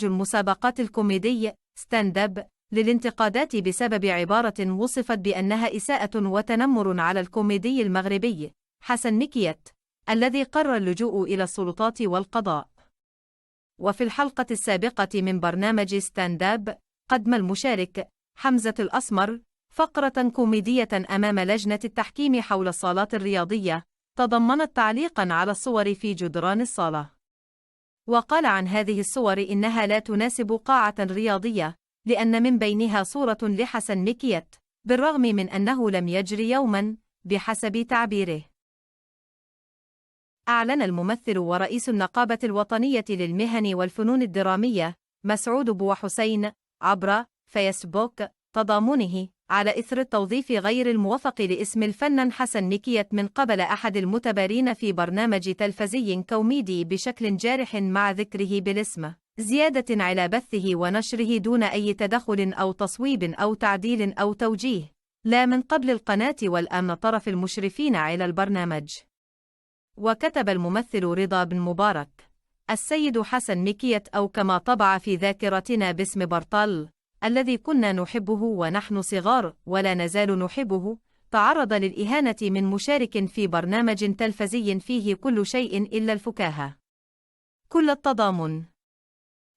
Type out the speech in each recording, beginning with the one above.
المسابقات الكوميدي ستاند اب للانتقادات بسبب عبارة وصفت بأنها إساءة وتنمر على الكوميدي المغربي حسن مكيت، الذي قرر اللجوء إلى السلطات والقضاء. وفي الحلقة السابقة من برنامج ستاند اب، قدم المشارك حمزة الأسمر فقرة كوميدية أمام لجنة التحكيم حول الصالات الرياضية، تضمنت تعليقاً على الصور في جدران الصالة. وقال عن هذه الصور إنها لا تناسب قاعة رياضية، لأن من بينها صورة لحسن مكيت، بالرغم من أنه لم يجري يوماً بحسب تعبيره. أعلن الممثل ورئيس النقابة الوطنية للمهن والفنون الدرامية مسعود بوحسين عبر فيسبوك تضامنه على إثر التوظيف غير الموفق لاسم الفنان حسن مكيت من قبل أحد المتبارين في برنامج تلفزي كوميدي بشكل جارح، مع ذكره بالاسم، زيادة على بثه ونشره دون أي تدخل أو تصويب أو تعديل أو توجيه، لا من قبل القناة والأمن طرف المشرفين على البرنامج. وكتب الممثل رضا بن مبارك: السيد حسن مكيت، أو كما طبع في ذاكرتنا باسم برطال، الذي كنا نحبه ونحن صغار ولا نزال نحبه، تعرض للإهانة من مشارك في برنامج تلفزي فيه كل شيء إلا الفكاهة. كل التضامن.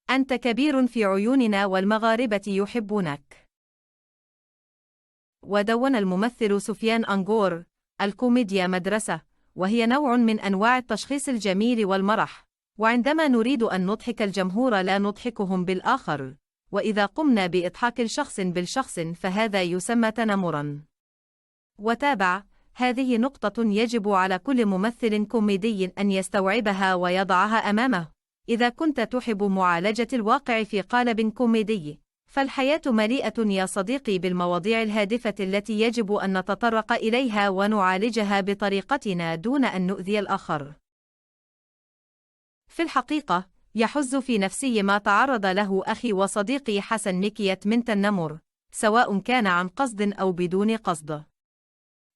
أنت كبير في عيوننا والمغاربة يحبونك. ودون الممثل سفيان أنغور: الكوميديا مدرسة، وهي نوع من أنواع التشخيص الجميل والمرح، وعندما نريد أن نضحك الجمهور لا نضحكهم بالآخر، وإذا قمنا بإضحاك الشخص بالشخص فهذا يسمى تنمراً. وتابع: هذه نقطة يجب على كل ممثل كوميدي أن يستوعبها ويضعها أمامه. إذا كنت تحب معالجة الواقع في قالب كوميدي، فالحياة مليئة يا صديقي بالمواضيع الهادفة التي يجب أن نتطرق إليها ونعالجها بطريقتنا دون أن نؤذي الآخر. في الحقيقة، يحز في نفسي ما تعرض له أخي وصديقي حسن مكيت من تنمر، سواء كان عن قصد أو بدون قصد.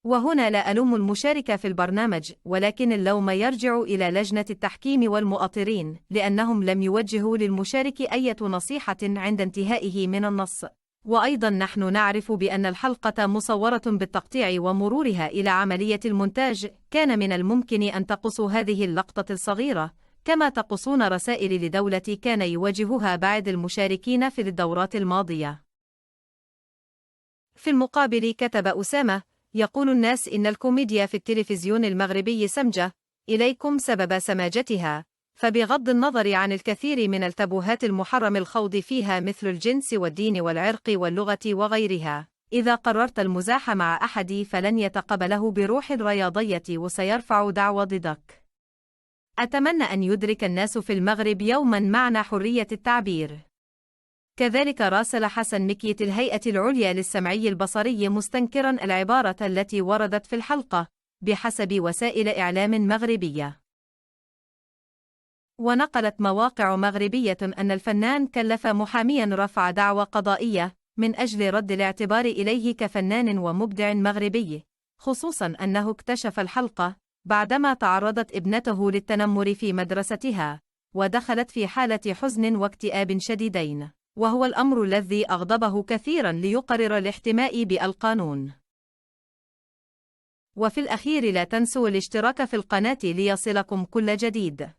وهنا لا ألوم المشارك في البرنامج، ولكن اللوم يرجع إلى لجنة التحكيم والمؤطرين، لأنهم لم يوجهوا للمشارك أي نصيحة عند انتهائه من النص. وأيضا نحن نعرف بأن الحلقة مصورة بالتقطيع ومرورها إلى عملية المونتاج، كان من الممكن أن تقصوا هذه اللقطة الصغيرة كما تقصون رسائل لدولة كان يواجهها بعض المشاركين في الدورات الماضية. في المقابل كتب أسامة: يقول الناس إن الكوميديا في التلفزيون المغربي سمجة، إليكم سبب سماجتها، فبغض النظر عن الكثير من التبوهات المحرم الخوض فيها مثل الجنس والدين والعرق واللغة وغيرها، إذا قررت المزاح مع أحد فلن يتقبله بروح رياضية وسيرفع دعوى ضدك. أتمنى أن يدرك الناس في المغرب يوما معنى حرية التعبير. كذلك راسل حسن مكيت الهيئة العليا للسمعي البصري مستنكرا العبارة التي وردت في الحلقة بحسب وسائل إعلام مغربية. ونقلت مواقع مغربية أن الفنان كلف محاميا رفع دعوى قضائية من أجل رد الاعتبار إليه كفنان ومبدع مغربي، خصوصا أنه اكتشف الحلقة بعدما تعرضت ابنته للتنمر في مدرستها، ودخلت في حالة حزن واكتئاب شديدين، وهو الأمر الذي أغضبه كثيرا ليقرر الاحتماء بالقانون. وفي الأخير لا تنسوا الاشتراك في القناة ليصلكم كل جديد.